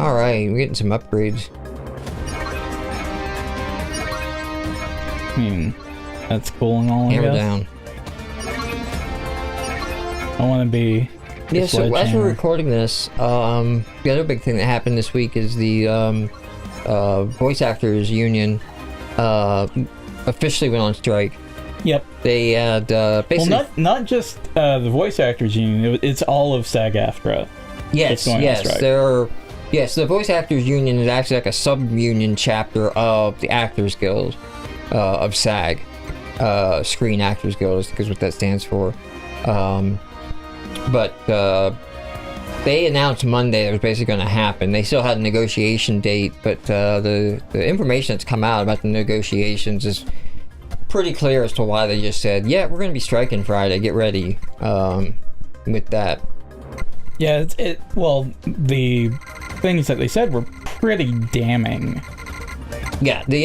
Alright, we're getting some upgrades. That's cool and all, Hammer down. I want to be... Yeah, so as we're recording this, the other big thing that happened this week is the voice actors union officially went on strike. Yep. They had basically... Well, not just the voice actors union, it's all of SAG-AFTRA. Yes, yes, the voice actors union is actually like a sub-union chapter of the Actors Guild of SAG. Screen Actors Guild is what that stands for. But they announced Monday it was basically going to happen. They still had a negotiation date, but the information that's come out about the negotiations is pretty clear as to why they just said, yeah, we're going to be striking Friday, get ready with that. Yeah, well, the things that they said were pretty damning. Yeah, the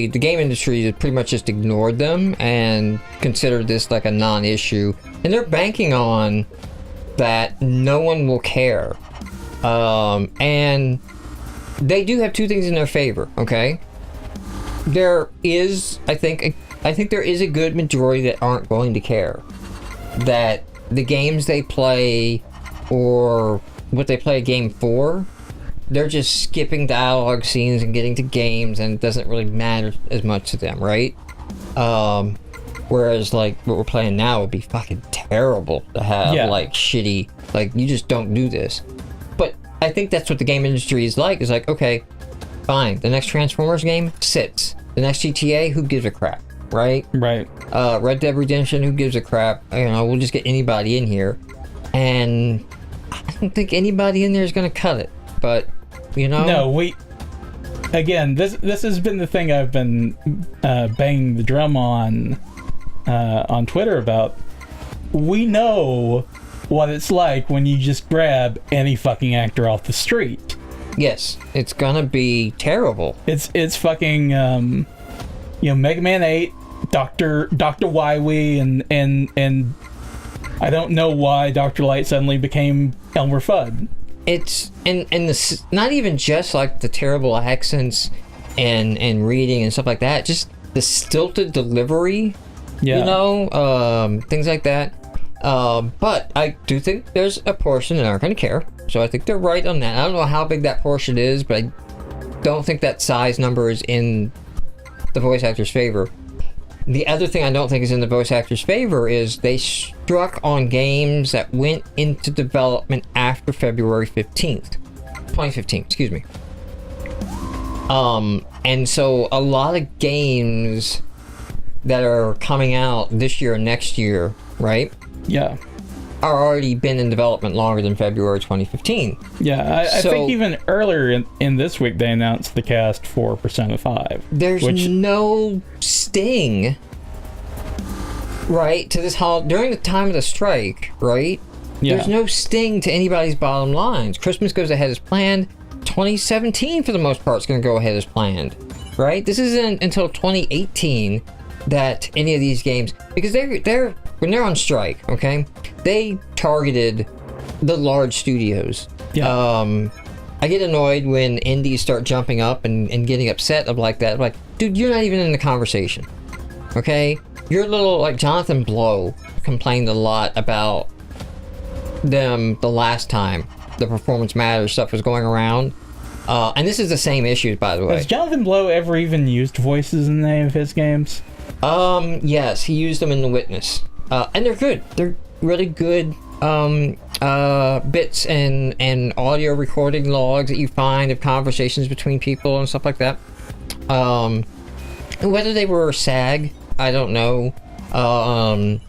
game industry has pretty much just ignored them and considered this like a non-issue. And they're banking on that no one will care. And they do have two things in their favor, okay? There is, I think there is a good majority that aren't going to care. That the games they play, or what they play a game for, they're just skipping dialogue scenes and getting to games, and it doesn't really matter as much to them, right? Whereas, like, what we're playing now would be fucking terrible to have, like, shitty, like, you just don't do this. But I think that's what the game industry is like, okay, fine, the next Transformers game sits. The next GTA, who gives a crap, right? Right. Red Dead Redemption, who gives a crap? You know, we'll just get anybody in here. And I don't think anybody in there is going to cut it, but, you know? No, again, this has been the thing I've been banging the drum on Twitter about. We know what it's like when you just grab any fucking actor off the street. Yes, it's gonna be terrible. It's fucking Mega Man 8, Dr. Wily, and I don't know why Dr. Light suddenly became Elmer Fudd. It's and this not even just like the terrible accents and reading and stuff like that, just the stilted delivery. Yeah. You know, things like that. But I do think there's a portion that aren't going to care. So I think they're right on that. I don't know how big that portion is, but I don't think that size number is in the voice actor's favor. The other thing I don't think is in the voice actor's favor is they struck on games that went into development after February 15th. 2015, excuse me. And so a lot of games that are coming out this year and next year, right? Yeah. Are already been in development longer than February 2015. Yeah, I think even earlier in this week they announced the cast for Persona 5. There's no sting, right, to this during the time of the strike, right? Yeah. There's no sting to anybody's bottom lines. Christmas goes ahead as planned. 2017, for the most part, is going to go ahead as planned, right? This isn't until 2018 that any of these games, because they're when they're on strike, okay, they targeted the large studios. Yeah. I get annoyed when indies start jumping up and getting upset of like that. I'm like, dude, you're not even in the conversation, okay? Your little, like, Jonathan Blow complained a lot about them the last time the Performance Matters stuff was going around. And this is the same issues, by the way. Has Jonathan Blow ever even used voices in any of his games? Yes, he used them in The Witness. And they're good. They're really good bits and audio recording logs that you find of conversations between people and stuff like that. Whether they were SAG, I don't know. Kind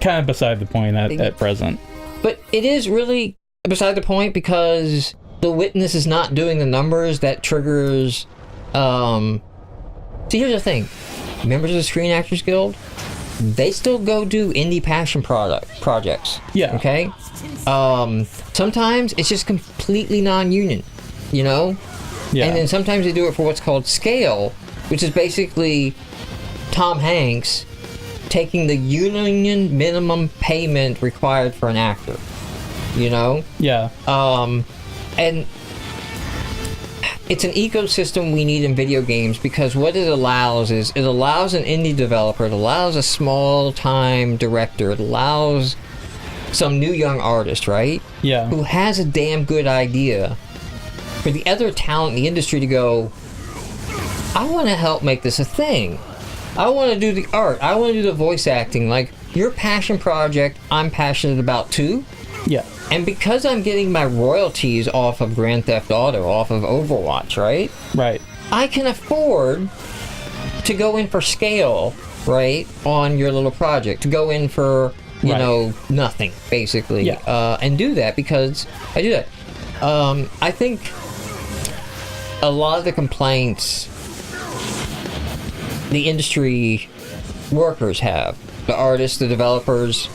of beside the point at present. But it is really beside the point because The Witness is not doing the numbers that triggers... See, here's the thing. Members of the Screen Actors Guild, they still go do indie passion projects. Yeah. Okay? Sometimes it's just completely non-union, you know? Yeah. And then sometimes they do it for what's called scale, which is basically Tom Hanks taking the union minimum payment required for an actor, you know? Yeah. And it's an ecosystem we need in video games, because what it allows is it allows an indie developer, it allows a small-time director, it allows some new young artist, right? Yeah. Who has a damn good idea for the other talent in the industry to go, I want to help make this a thing. I want to do the art. I want to do the voice acting. Like, your passion project, I'm passionate about too. Yeah. And because I'm getting my royalties off of Grand Theft Auto, off of Overwatch, right? Right. I can afford to go in for scale, right, on your little project. To go in for, you know, nothing, basically. Yeah. And do that because I do that. I think a lot of the complaints the industry workers have, the artists, the developers,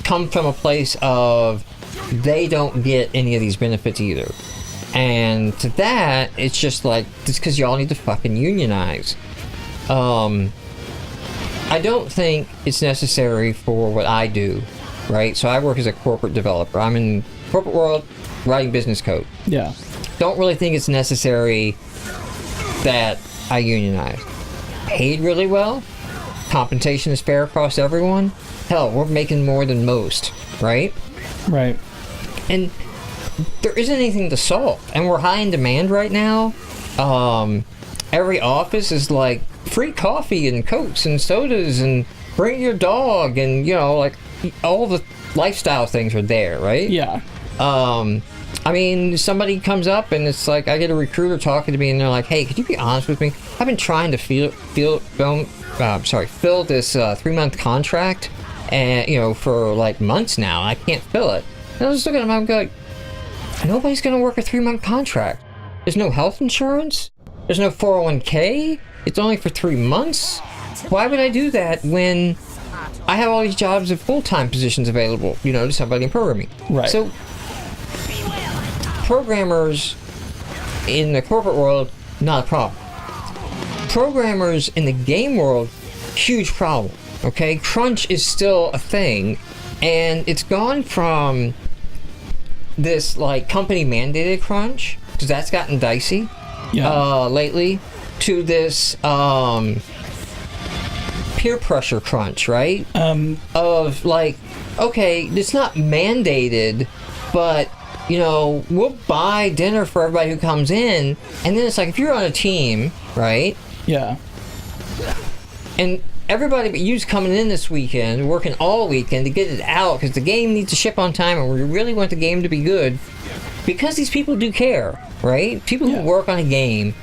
come from a place of they don't get any of these benefits either. And to that, it's just like, it's because y'all need to fucking unionize. I don't think it's necessary for what I do, right? So I work as a corporate developer. I'm in corporate world writing business code. Yeah. Don't really think it's necessary that I unionize. Paid really well. Compensation is fair across everyone. Hell, we're making more than most, right? Right. And there isn't anything to solve. And we're high in demand right now. Every office is like free coffee and Cokes and sodas and bring your dog and, you know, like all the lifestyle things are there, right? Yeah. I mean, somebody comes up and it's like, I get a recruiter talking to me and they're like, hey, could you be honest with me? I've been trying to fill this 3-month contract and, you know, for like months now. I can't fill it. And I was just looking at them, I'm like, nobody's going to work a 3-month contract. There's no health insurance. There's no 401k. It's only for 3 months. Why would I do that when I have all these jobs of full-time positions available, you know, to somebody in programming? Right. So programmers in the corporate world, not a problem. Programmers in the game world, huge problem. Okay, crunch is still a thing, and it's gone from this like company mandated crunch, because that's gotten dicey lately, to this peer pressure crunch, right? Of like, okay, it's not mandated, but you know, we'll buy dinner for everybody who comes in, and then it's like, if you're on a team, right? Yeah. And everybody but you's coming in this weekend, working all weekend to get it out, because the game needs to ship on time, and we really want the game to be good, because these people do care, right? People who work on a game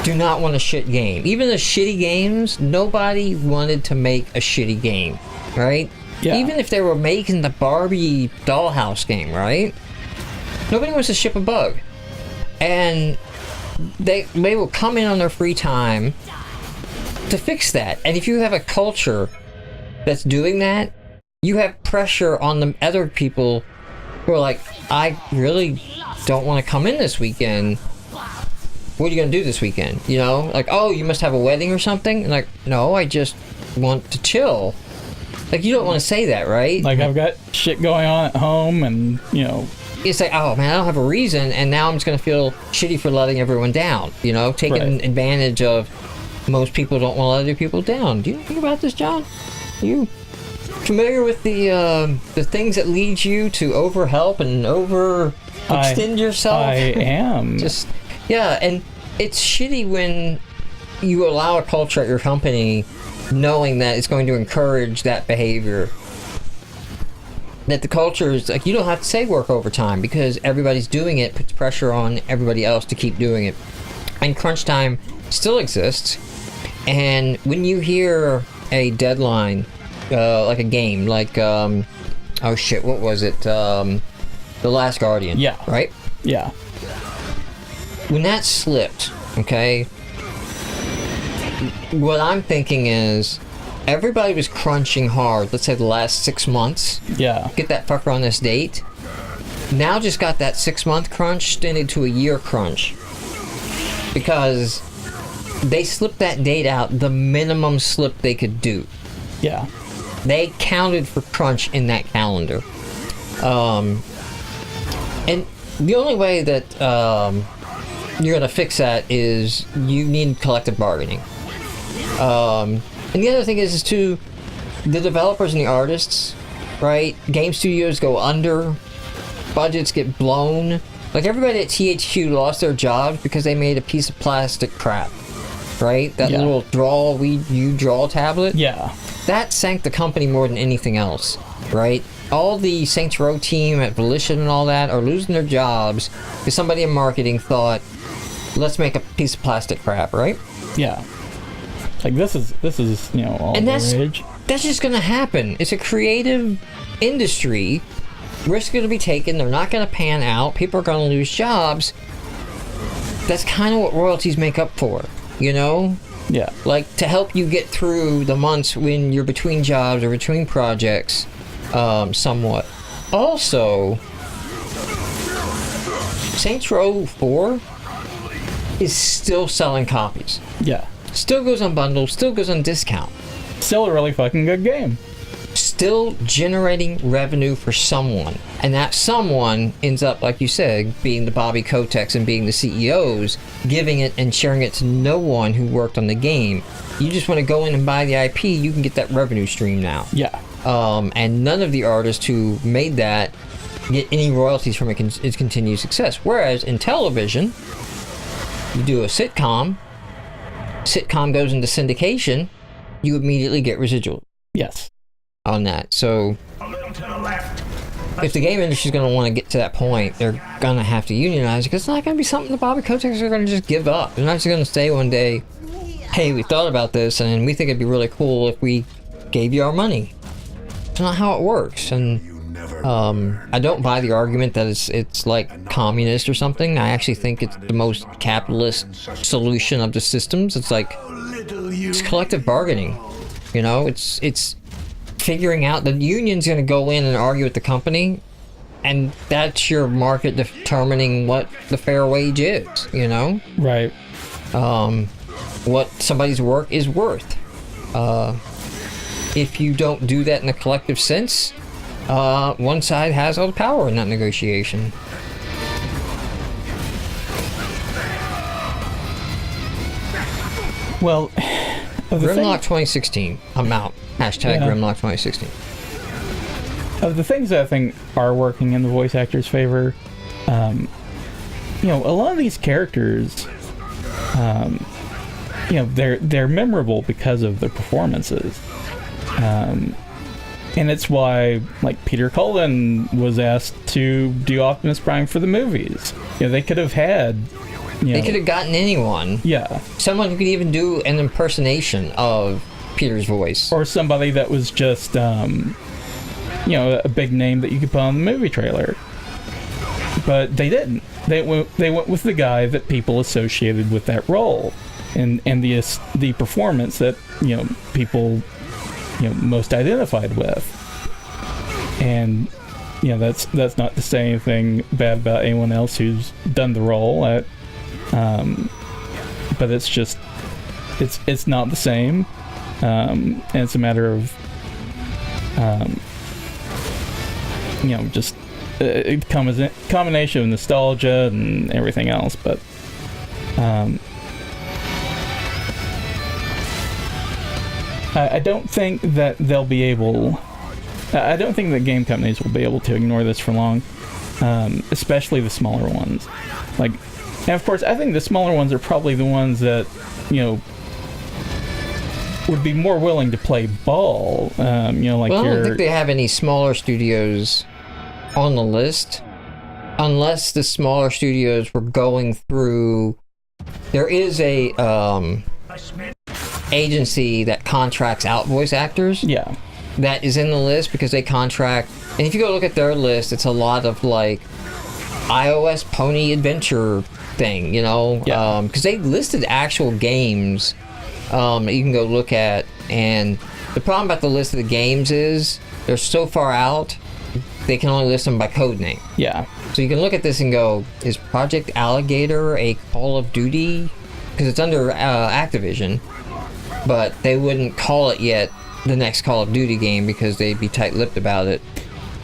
do not want a shit game. Even the shitty games, nobody wanted to make a shitty game, right? Yeah. Even if they were making the Barbie dollhouse game, right? Nobody wants to ship a bug. And they will come in on their free time to fix that. And if you have a culture that's doing that, you have pressure on the other people who are like, I really don't want to come in this weekend. What are you going to do this weekend? You know, like, oh, you must have a wedding or something? And like, no, I just want to chill. Like, you don't want to say that, right? Like, I've got shit going on at home, and, you know, it's like, oh man, I don't have a reason, and now I'm just going to feel shitty for letting everyone down, you know, taking advantage of most people don't want to let other people down. Do you think about this, John? Are you familiar with the things that lead you to overhelp and overextend yourself? I am. Just, yeah, and it's shitty when you allow a culture at your company knowing that it's going to encourage that behavior. That the culture is like, you don't have to say work overtime because everybody's doing it, puts pressure on everybody else to keep doing it. And crunch time still exists. And when you hear a deadline, like a game, like, oh shit, what was it? The Last Guardian. Yeah. Right? Yeah. When that slipped, okay, what I'm thinking is, everybody was crunching hard, let's say the last 6 months. Yeah. Get that fucker on this date. Now just got that 6-month crunch extended to a year crunch. Because they slipped that date out, the minimum slip they could do. Yeah. They counted for crunch in that calendar. And the only way that you're gonna fix that is you need collective bargaining. And the other thing is too, the developers and the artists, right? Game studios go under, budgets get blown. Like everybody at THQ lost their jobs because they made a piece of plastic crap, right? That little you draw tablet. Yeah. That sank the company more than anything else, right? All the Saints Row team at Volition and all that are losing their jobs because somebody in marketing thought, let's make a piece of plastic crap, right? Yeah. Like this is all and the rage. That's just gonna happen. It's a creative industry. Risks are gonna be taken. They're not gonna pan out. People are gonna lose jobs. That's kind of what royalties make up for, you know? Yeah. Like to help you get through the months when you're between jobs or between projects, somewhat. Also, Saints Row 4 is still selling copies. Yeah. Still goes on bundles, still goes on discount. Still a really fucking good game. Still generating revenue for someone. And that someone ends up, like you said, being the Bobby Kotick's and being the CEOs, giving it and sharing it to no one who worked on the game. You just want to go in and buy the IP, you can get that revenue stream now. Yeah. And none of the artists who made that get any royalties from its continued success. Whereas in television, you do a sitcom goes into syndication, you immediately get residual. Yes. On that. So if the game industry is going to want to get to that point, they're going to have to unionize because it's not going to be something the Bobby Kotick's are going to just give up. They're not just going to say one day, hey, we thought about this and we think it'd be really cool if we gave you our money. It's not how it works. And I don't buy the argument that it's like communist or something. I actually think it's the most capitalist solution of the systems. It's like it's collective bargaining. You know, it's figuring out the union's going to go in and argue with the company, and that's your market determining what the fair wage is. You know, right? What somebody's work is worth. If you don't do that in a collective sense, one side has all the power in that negotiation. Well, Grimlock 2016. I'm out. Hashtag Grimlock 2016. Of the things that I think are working in the voice actor's favor, a lot of these characters, they're memorable because of their performances. And it's why, like, Peter Cullen was asked to do Optimus Prime for the movies. They could have had... They could have gotten anyone. Yeah. Someone who could even do an impersonation of Peter's voice. Or somebody that was just, a big name that you could put on the movie trailer. But they didn't. They went with the guy that people associated with that role. And the performance that, people... most identified with. And that's not to say anything bad about anyone else who's done the role but it's just it's not the same, and it's a matter of just a combination of nostalgia and everything else. But I don't think that they'll be able... I don't think that game companies will be able to ignore this for long, especially the smaller ones. And of course, I think the smaller ones are probably the ones that, would be more willing to play ball. I don't think they have any smaller studios on the list, unless the smaller studios were going through... There is a... agency that contracts out voice actors. Yeah. That is in the list because they contract, and if you go look at their list, it's a lot of like iOS Pony Adventure thing, because they listed actual games that you can go look at. And the problem about the list of the games is they're so far out, they can only list them by code name. Yeah. So you can look at this and go, is Project Alligator a Call of Duty? Because it's under Activision. But they wouldn't call it yet the next Call of Duty game because they'd be tight-lipped about it.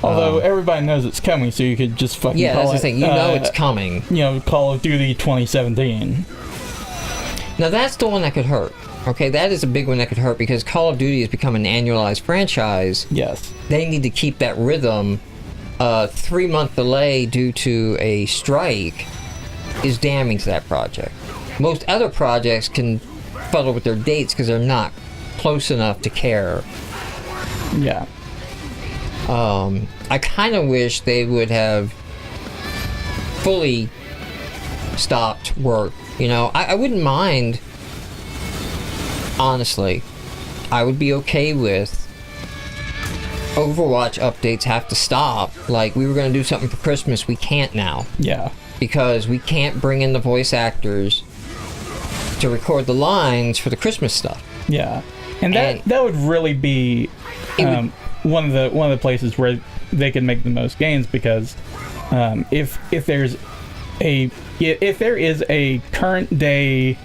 Although everybody knows it's coming, so you could just fucking yeah, call that's the it, thing. You know it's coming. Call of Duty 2017. Now that's the one that could hurt. Okay, that is a big one that could hurt because Call of Duty has become an annualized franchise. Yes. They need to keep that rhythm. 3-month delay due to a strike is damning to that project. Most other projects can fuddle with their dates because they're not close enough to care. Yeah. I kind of wish they would have fully stopped work. I wouldn't mind, honestly. I would be okay with Overwatch updates have to stop. Like, we were going to do something for Christmas, we can't now. Yeah. Because we can't bring in the voice actors to record the lines for the Christmas stuff. Yeah. And that would really be one of the places where they can make the most gains, because if there is a current day,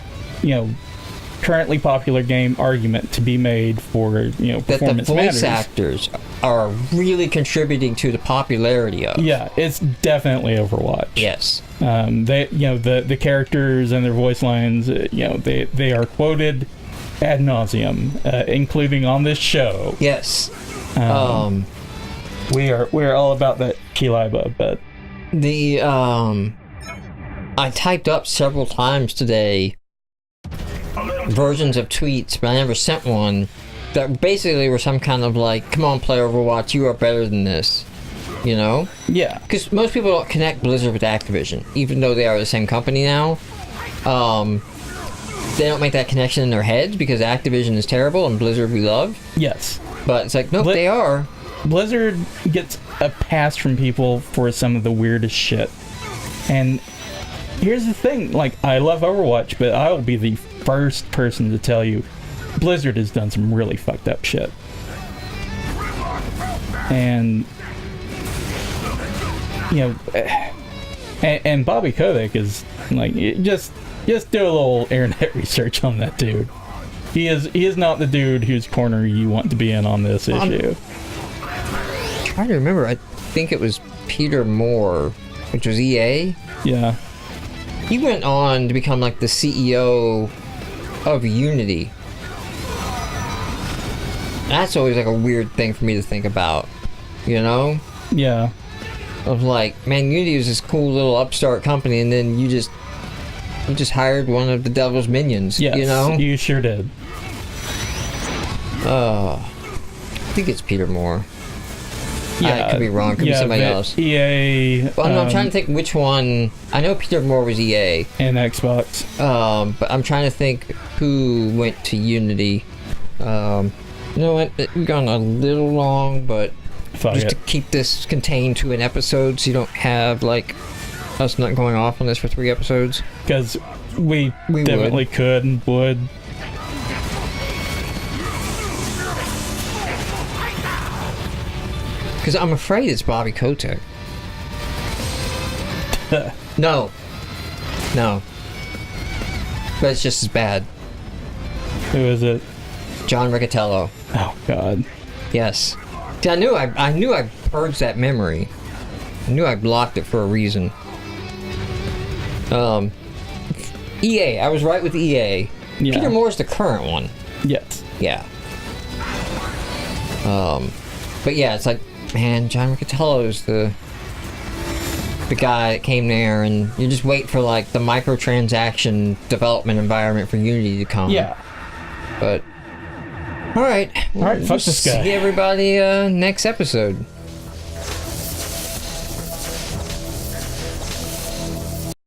currently popular game argument to be made for performance that the voice matters, actors are really contributing to the popularity of. Yeah, it's definitely Overwatch. Yes. They the characters and their voice lines, they are quoted ad nauseum, including on this show. Yes. We're all about that Kiliba, but I typed up several times today versions of tweets, but I never sent one that basically were some kind of like, come on, play Overwatch, you are better than this. Yeah. Because most people don't connect Blizzard with Activision, even though they are the same company now. They don't make that connection in their heads because Activision is terrible and Blizzard we love. Yes. But it's like, nope, they are. Blizzard gets a pass from people for some of the weirdest shit. And here's the thing, like, I love Overwatch, but I will be the first person to tell you Blizzard has done some really fucked up shit. And and Bobby Kotick is like, just do a little internet research on that dude. He is not the dude whose corner you want to be in on this issue. I'm trying to remember. I think it was Peter Moore, which was EA. Yeah. He went on to become like the CEO of Unity. That's always like a weird thing for me to think about, Yeah. Of like, man, Unity was this cool little upstart company, and then you just hired one of the devil's minions. Yes, you sure did. I think it's Peter Moore. Yeah, I could be wrong. Could be somebody else. EA. Well, I'm trying to think which one. I know Peter Moore was EA and Xbox. But I'm trying to think who went to Unity. You know what? We've gone a little long, but just to keep this contained to an episode, so you don't have like us not going off on this for 3 episodes. Because we definitely could and would. Because I'm afraid it's Bobby Kotick. No. But it's just as bad. Who is it? John Riccatello. Oh, God. Yes. See, I knew I purged that memory. I knew I blocked it for a reason. EA. I was right with EA. Yeah. Peter Moore's the current one. Yes. Yeah. But yeah, it's like, man, John Riccatello's the guy that came there, and you just wait for like the microtransaction development environment for Unity to come. Yeah. But all right, fuck this guy. See everybody next episode.